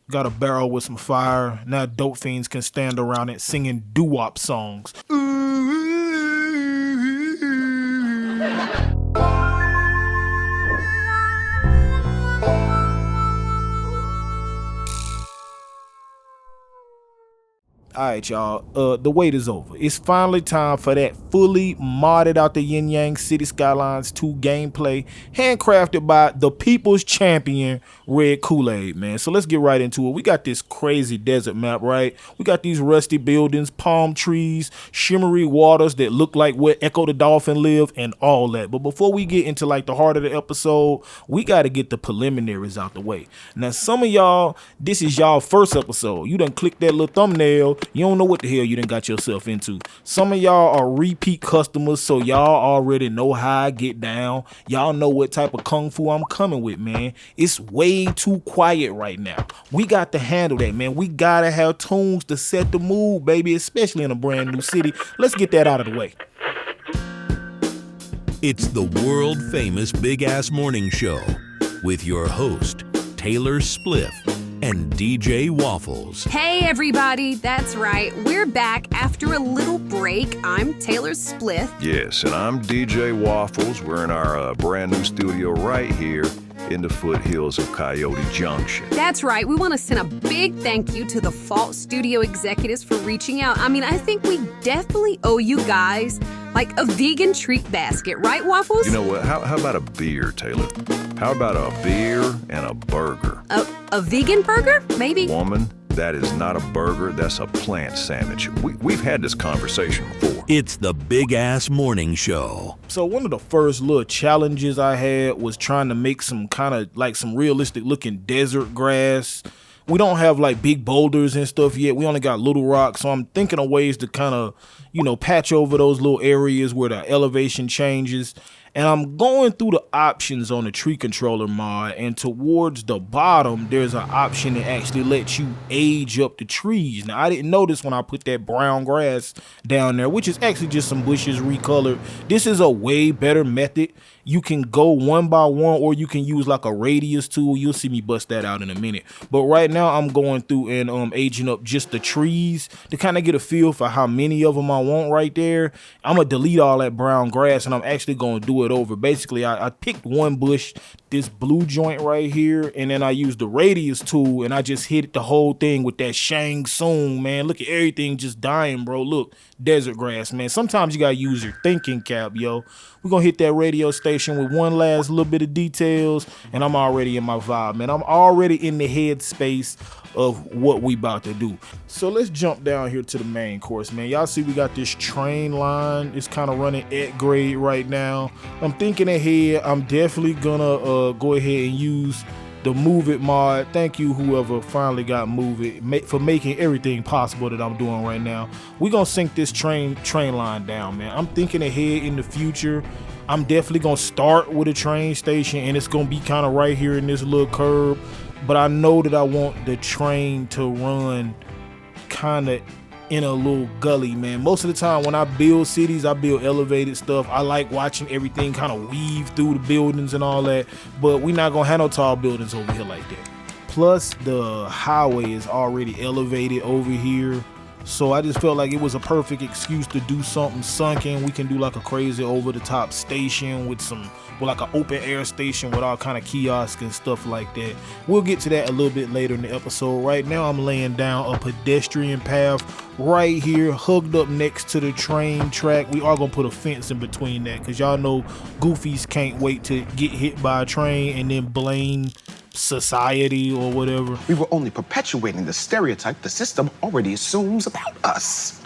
Got a barrel with some fire. Now dope fiends can stand around it singing doo-wop songs. Alright, y'all, the wait is over. It's finally time for that fully modded out the Yin Yang City Skylines 2 gameplay, handcrafted by the people's champion, Red Kool-Aid, man. So let's get right into it. We got this crazy desert map, right? We got these rusty buildings, palm trees, shimmery waters that look like where Echo the Dolphin live, and all that. But before we get into like the heart of the episode, we got to get the preliminaries out the way. Now, some of y'all, this is y'all first episode. You done clicked that little thumbnail. You don't know what the hell you done got yourself into. Some of y'all are repeat customers, so y'all already know how I get down. Y'all know what type of kung fu I'm coming with, man. It's way too quiet right now. We got to handle that, man. We gotta have tunes to set the mood, baby, especially in a brand new city. Let's get that out of the way. It's the world famous Big Ass Morning Show with your host, Taylor Spliff and DJ Waffles. Hey everybody, that's right. We're back after a little break. I'm Taylor Spliff. Yes, and I'm DJ Waffles. We're in our brand new studio right here in the foothills of Coyote Junction. That's right. We want to send a big thank you to the Fault Studio executives for reaching out. I mean, I think we definitely owe you guys like a vegan treat basket, right, Waffles? You know what? How about a beer, Taylor? How about a beer and a burger? A vegan burger, maybe? Woman, that is not a burger. That's a plant sandwich. We've had this conversation before. It's the Big Ass Morning Show. So one of the first little challenges I had was trying to make some kind of like some realistic looking desert grass. We don't have like big boulders and stuff yet. We only got little rocks. So I'm thinking of ways to kind of, patch over those little areas where the elevation changes. And I'm going through the options on the tree controller mod, and towards the bottom, there's an option that actually lets you age up the trees. Now, I didn't notice when I put that brown grass down there, which is actually just some bushes recolored. This is a way better method. You can go one by one, or you can use like a radius tool. You'll see me bust that out in a minute. But right now, I'm going through and aging up just the trees to kind of get a feel for how many of them I want right there. I'm going to delete all that brown grass, and I'm actually going to do it over. Basically, I picked one bush, this blue joint right here, and then I used the radius tool, and I just hit the whole thing with that Shang Tsung, man. Look at everything just dying, bro. Look, desert grass, man. Sometimes you got to use your thinking cap, yo. We're going to hit that radio station with one last little bit of details, and I'm already in my vibe, man. I'm already in the head space of what we about to do. So let's jump down here to the main course, man. Y'all see we got this train line. It's kind of running at grade right now. I'm thinking ahead. I'm definitely gonna go ahead and use the Move It mod. Thank you whoever finally got Move It for making everything possible that I'm doing right now. We're gonna sink this train line down, man. I'm thinking ahead in the future. I'm definitely gonna start with a train station, and it's gonna be kind of right here in this little curb. But I know that I want the train to run kind of in a little gully, man. Most of the time when I build cities, I build elevated stuff. I like watching everything kind of weave through the buildings and all that. But we're not going to have no tall buildings over here like that. Plus, the highway is already elevated over here. So I just felt like it was a perfect excuse to do something sunken. We can do like a crazy over-the-top station with like an open air station with all kind of kiosks and stuff like that. We'll get to that a little bit later in the episode. Right now, I'm laying down a pedestrian path right here, hugged up next to the train track. We are gonna put a fence in between that because y'all know goofies can't wait to get hit by a train and then blame society or whatever. We were only perpetuating the stereotype the system already assumes about us.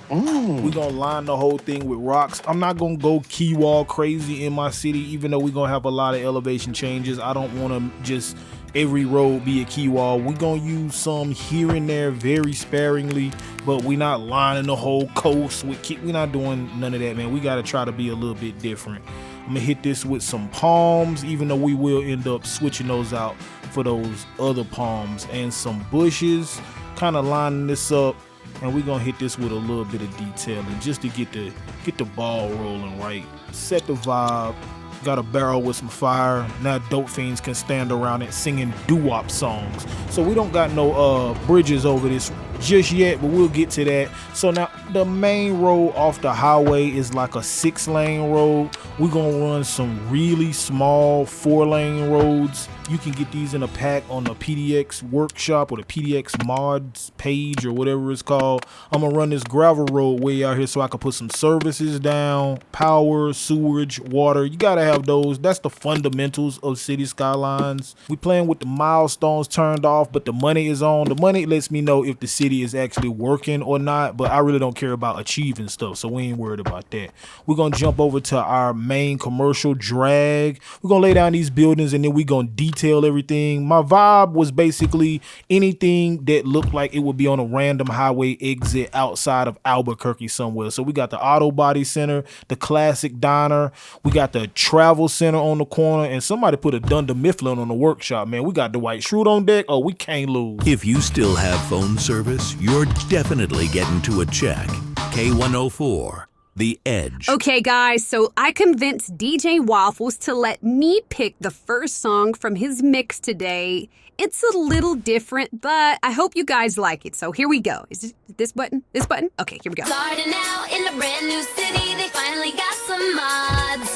We're gonna line the whole thing with rocks. I'm not gonna go key wall crazy in my city, even though we're gonna have a lot of elevation changes. I don't want to just every road be a key wall. We're gonna use some here and there very sparingly, but we're not lining the whole coast with we're not doing none of that, man. We gotta try to be a little bit different. I'm gonna hit this with some palms, even though we will end up switching those out for those other palms, and some bushes, kind of lining this up. And we're gonna hit this with a little bit of detailing just to get the ball rolling right. Set the vibe. Got a barrel with some fire. Now dope fiends can stand around it singing doo-wop songs. So we don't got no bridges over this just yet, but we'll get to that. So now the main road off the highway is like a 6-lane road. We're gonna run some really small 4-lane roads. You can get these in a pack on the PDX workshop or the PDX mods page or whatever it's called. I'm gonna run this gravel road way out here so I can put some services down, power, sewerage, water. You gotta have those. That's the fundamentals of City Skylines. We playing with the milestones turned off, but the money is on. The money lets me know if the city is actually working or not, but I really don't care about achieving stuff, so we ain't worried about that. We're gonna jump over to our main commercial drag. We're gonna lay down these buildings and then we're gonna detail everything. My vibe was basically anything that looked like it would be on a random highway exit outside of Albuquerque somewhere. So we got the auto body center, the classic diner, we got the travel center on the corner, and somebody put a Dunder Mifflin on the workshop, man. We got the White Shroot on deck. Oh, we can't lose. If you still have phone service, you're definitely getting to a check. K104, The Edge. Okay, guys, so I convinced DJ Waffles to let me pick the first song from his mix today. It's a little different, but I hope you guys like it. So here we go. Is it this button? This button? Okay, here we go. Starting out in a brand new city, they finally got some mods.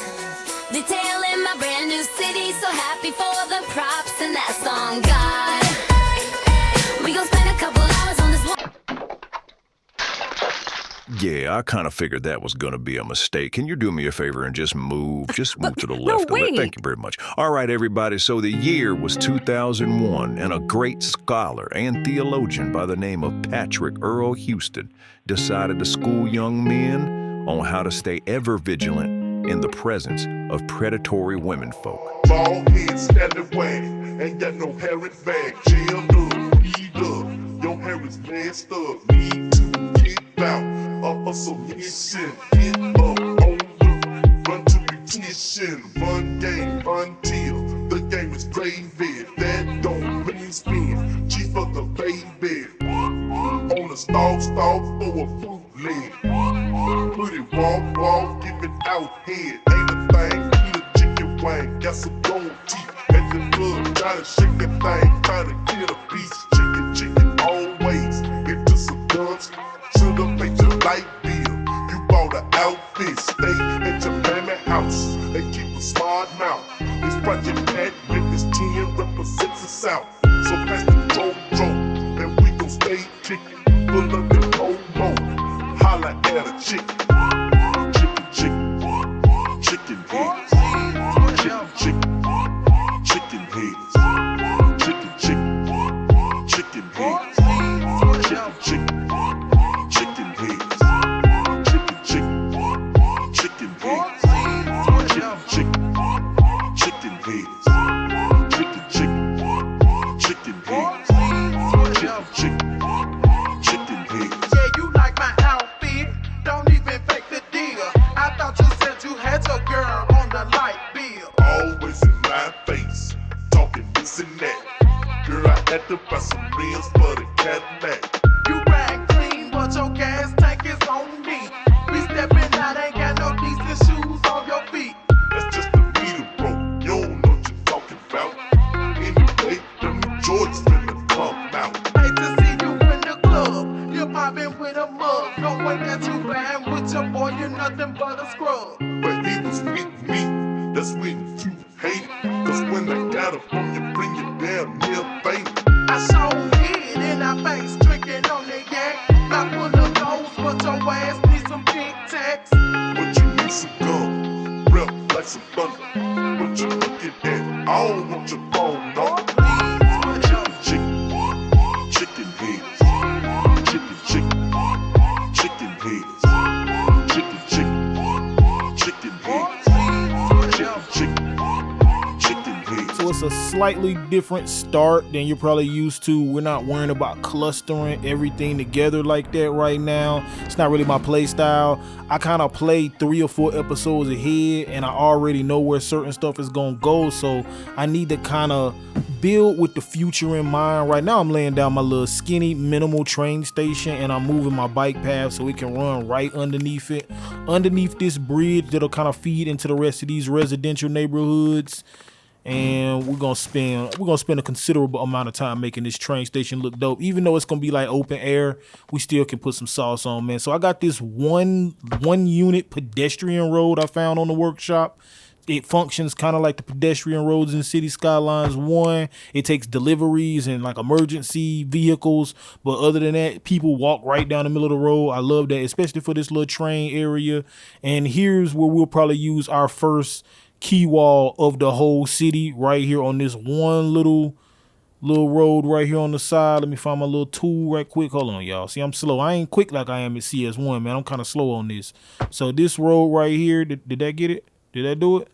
Detailing my brand new city, so happy for the props and that song, God. We gon' spend a couple hours on this one. Yeah, I kind of figured that was going to be a mistake. Can you do me a favor and just move to the left? wait. Thank you very much. All right, everybody. So the year was 2001, and a great scholar and theologian by the name of Patrick Earl Houston decided to school young men on how to stay ever vigilant in the presence of predatory womenfolk. Bald head, standing wag, ain't got no hair in bag. Jailed up, weed up, your hair is messed up. Need to get out of association, get up on the run to petition, run game, run till the game is gravy. That don't mean spin, chief of the baby. On a stalk for a fruit leg. Put it walk, give it out head. Ain't a thing, eat a chicken wing, got some gold teeth. At the club, try to shake that thing, try to get a piece. Chicken, always. Into some guns, should've made your light bill. You bought an outfit, stay at your mammy house. They keep a smart mouth. This Project Pat with this 10 represents the South. So pass the dro, and we gon' stay kicking. Pull up the go, holla at a chick. Chicken heads. Chicken heads. Chicken heads. Chicken heads. Chicken heads. Chicken heads. Yeah, you like my outfit? Don't even fake the deal. I thought you said you had your girl on the light bill. Always in my face, talking this and that. Girl, I had to buy some rims for the Cadillac. You rag clean, but your gas tank is on me. We stepping out, ain't got no decent shoes on your feet. That's just the meter broke. You don't know what you're talking about. Anyway, them Jordans finna come out. Hate to see you in the club. You're popping with a mug. No way that you ran with your boy, you're nothing but a scrub. But he was with me. That's when you hate it. Cause when I got up on you, bring you down near faint. I showed it in our face, drinking on the yak. Not full of those, but your ass need some Tic Tacs. But you need some gum, rep like some thunder. What you looking at? I don't want your phone, no. Chicken heads. Chicken heads. Chicken heads. Chicken heads. So it's a slightly different start than you're probably used to. We're not worrying about clustering everything together like that right now. It's not really my play style. I kind of play 3 or 4 episodes ahead and I already know where certain stuff is gonna go, so I need to kind of build with the future in mind. Right now I'm laying down my little skinny minimal train station, and I'm moving my bike path so it can run right underneath it, underneath this bridge that'll kind of feed into the rest of these residential neighborhoods. And we're gonna spend a considerable amount of time making this train station look dope. Even though it's gonna be like open air, we still can put some sauce on, man. So I got this one unit pedestrian road I found on the workshop. It functions kind of like the pedestrian roads in City Skylines 1. It takes deliveries and like emergency vehicles. But other than that, people walk right down the middle of the road. I love that, especially for this little train area. And here's where we'll probably use our first key wall of the whole city, right here on this one little road right here on the side. Let me find my little tool right quick. Hold on, y'all. See, I'm slow. I ain't quick like I am at CS1, man. I'm kind of slow on this. So this road right here, did that get it? Did that do it?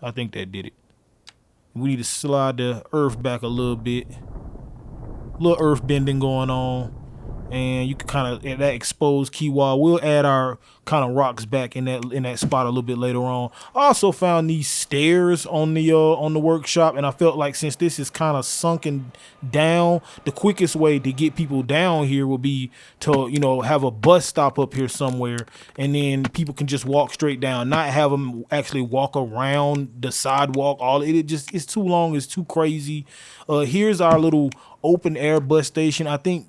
I think that did it. We need to slide the earth back a little bit. Little earth bending going on. And you can kind of, that exposed key wall, we'll add our kind of rocks back in that spot a little bit later on. I also found these stairs on the workshop, and I felt like since this is kind of sunken down, the quickest way to get people down here would be to, have a bus stop up here somewhere, and then people can just walk straight down, not have them actually walk around the sidewalk. It's too long, it's too crazy. Here's our little open air bus station. I think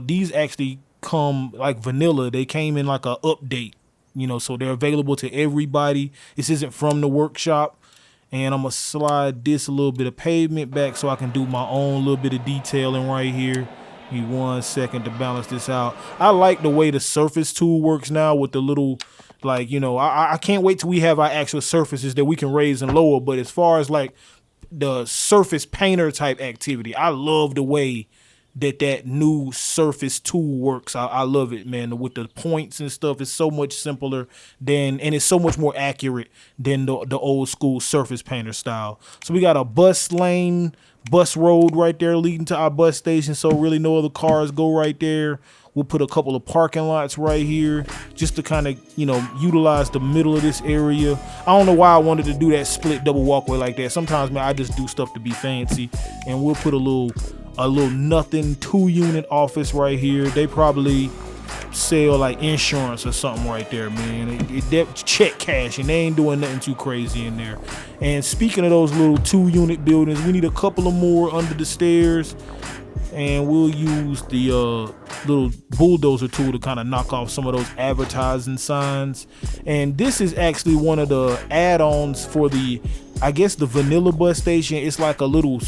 these actually come like vanilla. They came in like a update, so they're available to everybody. This isn't from the workshop. And I'm gonna slide this a little bit of pavement back so I can do my own little bit of detailing right here. Give me 1 second to balance this out. I like the way the surface tool works now with the little, I can't wait till we have our actual surfaces that we can raise and lower. But as far as like the surface painter type activity, I love the way that new surface tool works. I love it, man. With the points and stuff, it's so much simpler and it's so much more accurate than the old school surface painter style. So we got a bus road right there leading to our bus station, so really no other cars go right there. We'll put a couple of parking lots right here just to kind of, utilize the middle of this area. I don't know why I wanted to do that split double walkway like that. Sometimes, man, I just do stuff to be fancy. And we'll put a little nothing 2-unit office right here. They probably sell like insurance or something right there, man. It check cash, and they ain't doing nothing too crazy in there. And speaking of those little 2-unit buildings, we need a couple of more under the stairs. And we'll use the little bulldozer tool to kind of knock off some of those advertising signs. And this is actually one of the add-ons for the vanilla bus station. It's like a little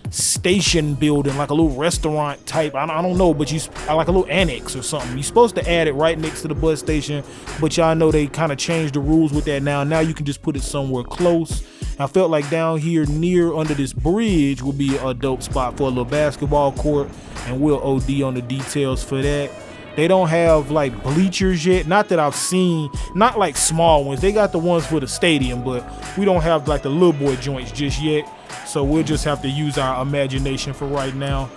station building, like a little restaurant type. I don't know, but like a little annex or something. You're supposed to add it right next to the bus station, but y'all know they kind of changed the rules with that now. Now you can just put it somewhere close. I felt like down here near under this bridge would be a dope spot for a little basketball court, and we'll OD on the details for that. They don't have like bleachers yet, not that I've seen, not like small ones. They got the ones for the stadium, but we don't have like the little boy joints just yet. So we'll just have to use our imagination for right now.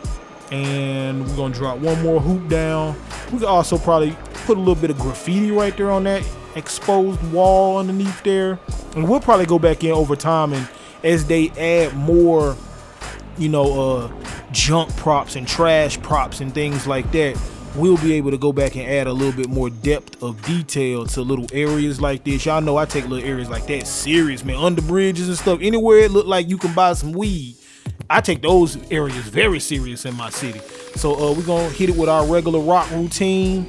And we're gonna drop one more hoop down. We could also probably put a little bit of graffiti right there on that exposed wall underneath there. And we'll probably go back in over time, and as they add more, junk props and trash props and things like that, we'll be able to go back and add a little bit more depth of detail to little areas like this. Y'all know I take little areas like that serious, man. Under bridges and stuff, anywhere it look like you can buy some weed, I take those areas very serious in my city. So we're gonna hit it with our regular rock routine,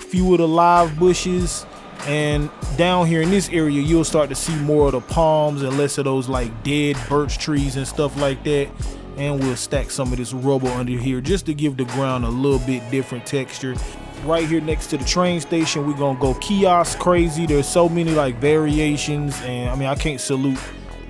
few of the live bushes, and down here in this area you'll start to see more of the palms and less of those like dead birch trees and stuff like that. And we'll stack some of this rubble under here just to give the ground a little bit different texture. Right here next to the train station, we're gonna go kiosk crazy. There's so many like variations, and I mean I can't salute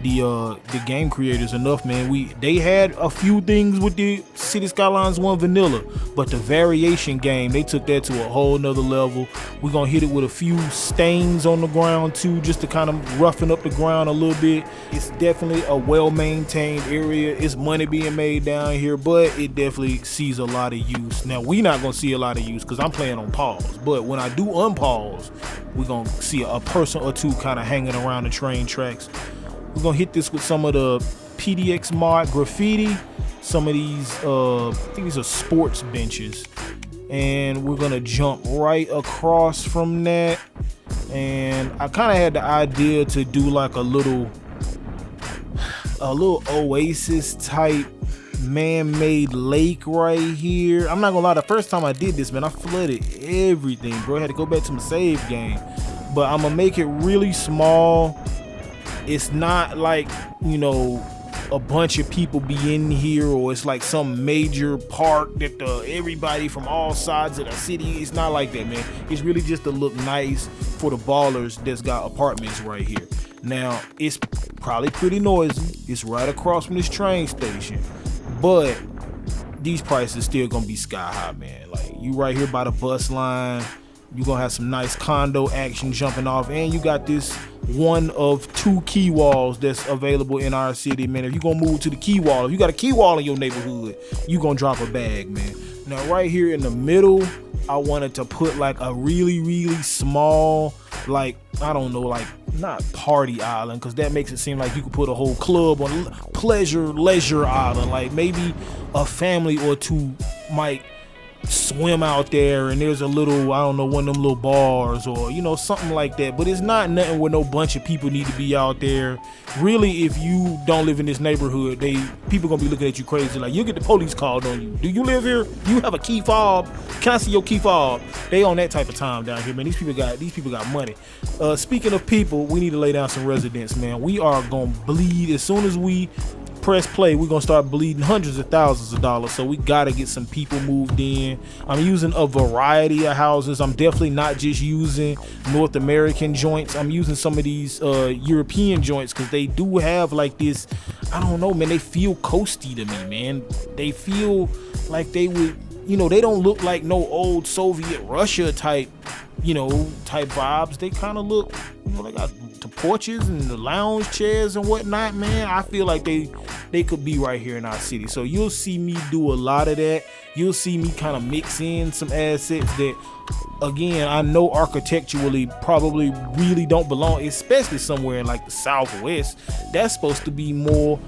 the game creators enough, man. They had a few things with the City Skylines 1 vanilla, but the variation game, they took that to a whole nother level. We're gonna hit it with a few stains on the ground too, just to kind of roughen up the ground a little bit. It's definitely a well-maintained area. It's money being made down here, but it definitely sees a lot of use. Now we not gonna see a lot of use because I'm playing on pause, but when I do unpause, we're gonna see a person or two kind of hanging around the train tracks. We're gonna hit this with some of the PDX mod graffiti. Some of these, I think these are sports benches. And we're gonna jump right across from that. And I kind of had the idea to do like a little Oasis type man-made lake right here. I'm not gonna lie, the first time I did this, man, I flooded everything, bro. I had to go back to my save game. But I'm gonna make it really small. It's not like, you know, a bunch of people be in here, or it's like some major park that everybody from all sides of the city. It's not like that, man. It's really just to look nice for the ballers that's got apartments right here. Now, it's probably pretty noisy. It's right across from this train station, but these prices still gonna be sky high, man. Like, you right here by the bus line, you gonna have some nice condo action jumping off, and you got this one of 2 key walls that's available in our city, man. If you gonna move to the key wall, if you got a key wall in your neighborhood, you gonna drop a bag, man. Now, right here in the middle, I wanted to put like a really small, like, I don't know, like, not party island, because that makes it seem like you could put a whole club on leisure island. Like, maybe a family or two might swim out there, and there's a little, I don't know, one of them little bars, or, you know, something like that. But it's not nothing where no bunch of people need to be out there. Really, if you don't live in this neighborhood, people gonna be looking at you crazy. Like, you'll get the police called on you. Do you live here? Do you have a key fob? Can I see your key fob? They on that type of time down here, man. These people got money. Speaking of people, we need to lay down some residents, man. We are gonna bleed as soon as we press play. We're gonna start bleeding hundreds of thousands of dollars, so we gotta get some people moved in. I'm using a variety of houses. I'm definitely not just using North American joints. I'm using some of these European joints, because they do have like this, I don't know, man, they feel coasty to me, man. They feel like they would, you know, they don't look like no old Soviet Russia type vibes. They kind of look, you know, they got the porches and the lounge chairs and whatnot, man. I feel like they could be right here in our city. So you'll see me do a lot of that. You'll see me kind of mix in some assets that, again, I know architecturally probably really don't belong, especially somewhere in like the Southwest. That's supposed to be more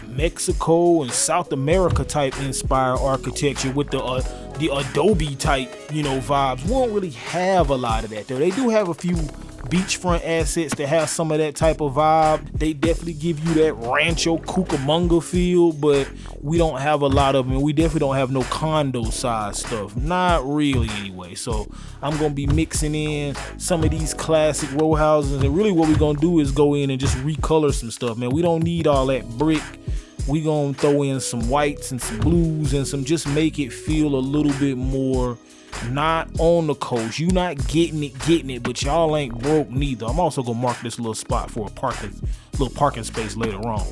Mexico and South America type inspired architecture with the Adobe type, you know, vibes. We don't really have a lot of that though. They do have a few beachfront assets that have some of that type of vibe. They definitely give you that Rancho Cucamonga feel, but we don't have a lot of them. We definitely don't have no condo size stuff. Not really anyway. So I'm gonna be mixing in some of these classic row houses, and really what we're gonna do is go in and just recolor some stuff, man. We don't need all that brick. We gonna throw in some whites and some blues and some, just make it feel a little bit more not on the coast. You not getting it, but y'all ain't broke neither. I'm also gonna mark this little spot for a little parking space later on.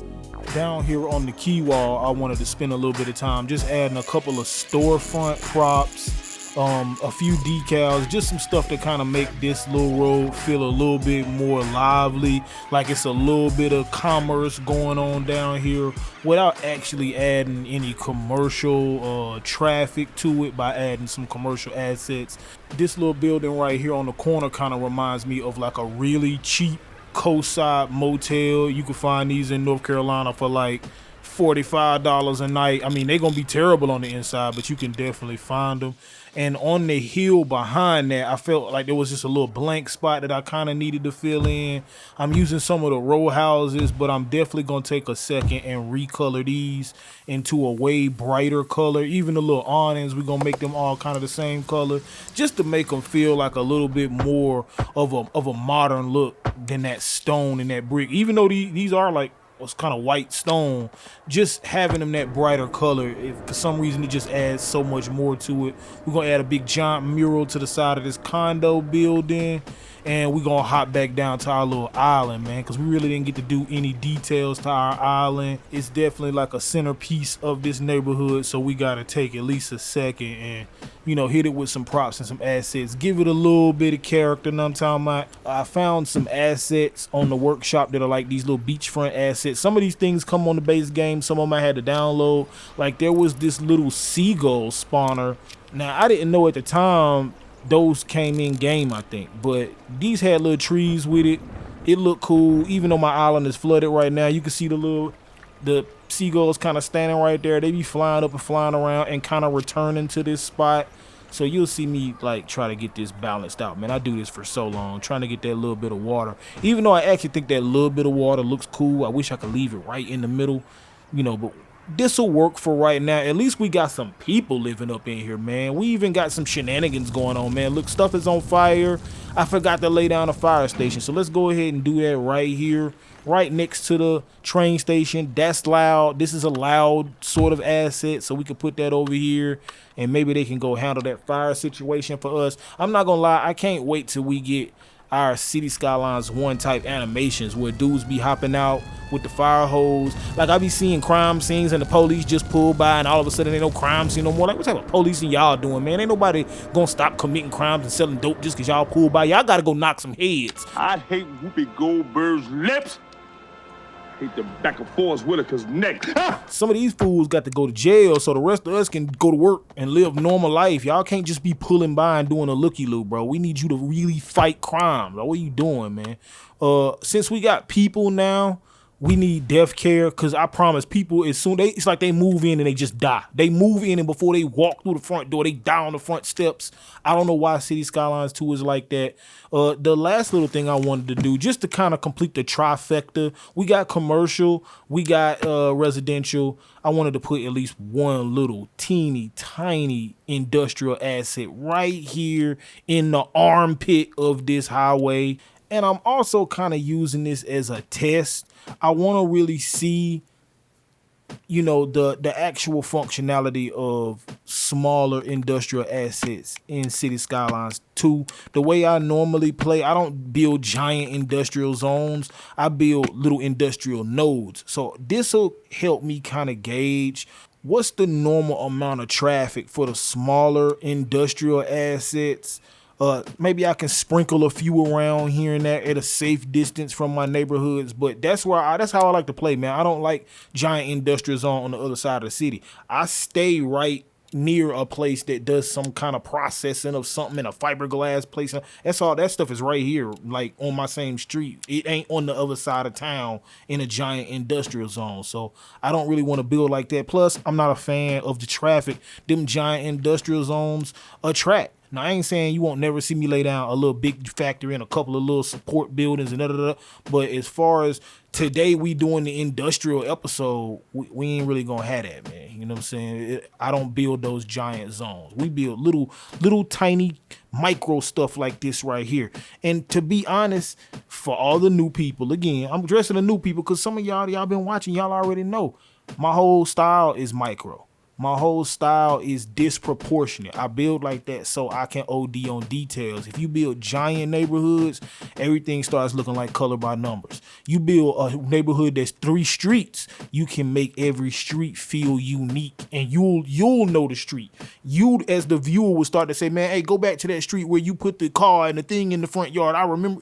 Down here on the key wall, I wanted to spend a little bit of time just adding a couple of storefront props, a few decals, just some stuff to kind of make this little road feel a little bit more lively, like it's a little bit of commerce going on down here without actually adding any commercial traffic to it by adding some commercial assets. This little building right here on the corner kind of reminds me of like a really cheap coastside motel. You can find these in North Carolina for like $45 a night. I mean, they're gonna be terrible on the inside, but you can definitely find them. And on the hill behind that, I felt like there was just a little blank spot that I kind of needed to fill in. I'm using some of the row houses, but I'm definitely gonna take a second and recolor these into a way brighter color. Even the little awnings, we're gonna make them all kind of the same color, just to make them feel like a little bit more of a modern look than that stone and that brick. Even though these are like was kind of white stone, just having them that brighter color, for some reason it just adds so much more to it. We're gonna add a big giant mural to the side of this condo building, and we're gonna hop back down to our little island, man, because we really didn't get to do any details to our island. It's definitely like a centerpiece of this neighborhood, so we gotta take at least a second and, you know, hit it with some props and some assets, give it a little bit of character. You know what I'm talking about? I found some assets on the workshop that are like these little beachfront assets. Some of these things come on the base game, some of them I had to download. Like, there was this little seagull spawner. Now, I didn't know at the time those came in game, I think, but these had little trees with it. It looked cool. Even though my island is flooded right now, you can see the little the seagulls kind of standing right there. They be flying up and flying around and kind of returning to this spot. So you'll see me like try to get this balanced out, man. I do this for so long, trying to get that little bit of water. Even though I actually think that little bit of water looks cool, I wish I could leave it right in the middle, but this will work for right now. At least we got some people living up in here, man. We even got some shenanigans going on, man. Look, stuff is on fire. I forgot to lay down a fire station, so let's go ahead and do that right here, right next to the train station. That's loud. This is a loud sort of asset, so we can put that over here, and maybe they can go handle that fire situation for us. I'm not gonna lie, I can't wait till we get our City Skylines 1 type animations where dudes be hopping out with the fire hose. Like, I be seeing crime scenes and the police just pull by and all of a sudden ain't no crime scene no more. Like, what type of policing y'all doing, man? Ain't nobody gonna stop committing crimes and selling dope just because y'all pull by. Y'all gotta go knock some heads. I hate Whoopi Goldberg's lips. Hate the back of Forrest Whitaker's neck. Some of these fools got to go to jail so the rest of us can go to work and live normal life. Y'all can't just be pulling by and doing a looky-loo, bro. We need you to really fight crime. Like, what are you doing, man? Since we got people now, we need death care, because I promise people, it's like they move in and they just die. They move in and before they walk through the front door, they die on the front steps. I don't know why City Skylines 2 is like that. The last little thing I wanted to do, just to kind of complete the trifecta, we got commercial, we got residential. I wanted to put at least one little teeny tiny industrial asset right here in the armpit of this highway. And I'm also kind of using this as a test. I want to really see, the actual functionality of smaller industrial assets in City Skylines 2. The way I normally play, I don't build giant industrial zones. I build little industrial nodes. So this will help me kind of gauge what's the normal amount of traffic for the smaller industrial assets. Maybe I can sprinkle a few around here and there at a safe distance from my neighborhoods, but that's how I like to play, man. I don't like giant industrial zone on the other side of the city. I stay right near a place that does some kind of processing of something in a fiberglass place. That's all. That stuff is right here, like on my same street. It ain't on the other side of town in a giant industrial zone. So I don't really want to build like that. Plus, I'm not a fan of the traffic them giant industrial zones attract. Now, I ain't saying you won't never see me lay down a little big factory and a couple of little support buildings and da-da-da. But as far as today we doing the industrial episode, we ain't really gonna have that, man. You know what I'm saying? I don't build those giant zones. We build little tiny micro stuff like this right here. And to be honest, for all the new people, again, I'm addressing the new people because some of y'all been watching, y'all already know. My whole style is micro. My whole style is disproportionate. I build like that so I can OD on details. If you build giant neighborhoods, everything starts looking like color by numbers. You build a neighborhood that's 3 streets, you can make every street feel unique, and you'll know the street. You, as the viewer, will start to say, man, hey, go back to that street where you put the car and the thing in the front yard. I remember.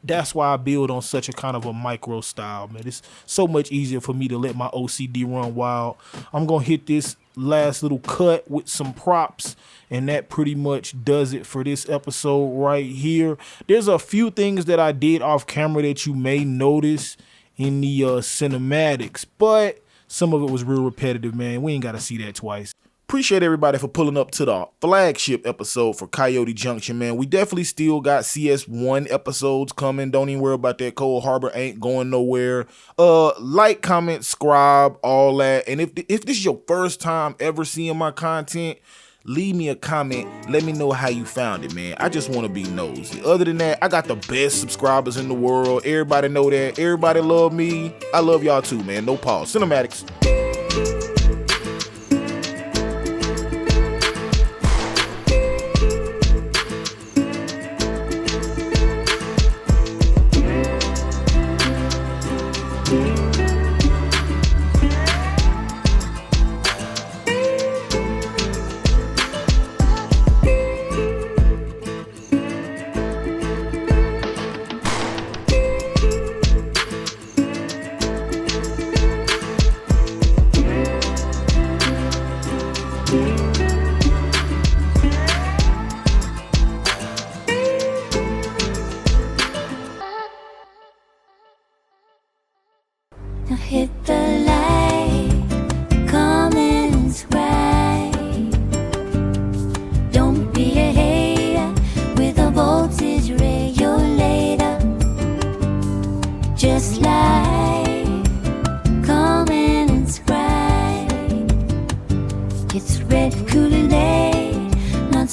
That's why I build on such a kind of a micro style, man. It's so much easier for me to let my OCD run wild. I'm going to hit this last little cut with some props, and that pretty much does it for this episode right here. There's a few things that I did off camera that you may notice in the cinematics, but some of it was real repetitive, man. We ain't got to see that twice. Appreciate everybody for pulling up to the flagship episode for Coyote Junction, man. We definitely still got CS1 episodes coming. Don't even worry about that. Cold Harbor ain't going nowhere. Like, comment, subscribe, all that. And if this is your first time ever seeing my content, leave me a comment. Let me know how you found it, man. I just want to be nosy. Other than that, I got the best subscribers in the world. Everybody know that. Everybody love me. I love y'all too, man. No pause. Cinematics.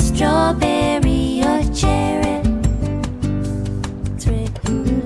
strawberry or cherry. Thread.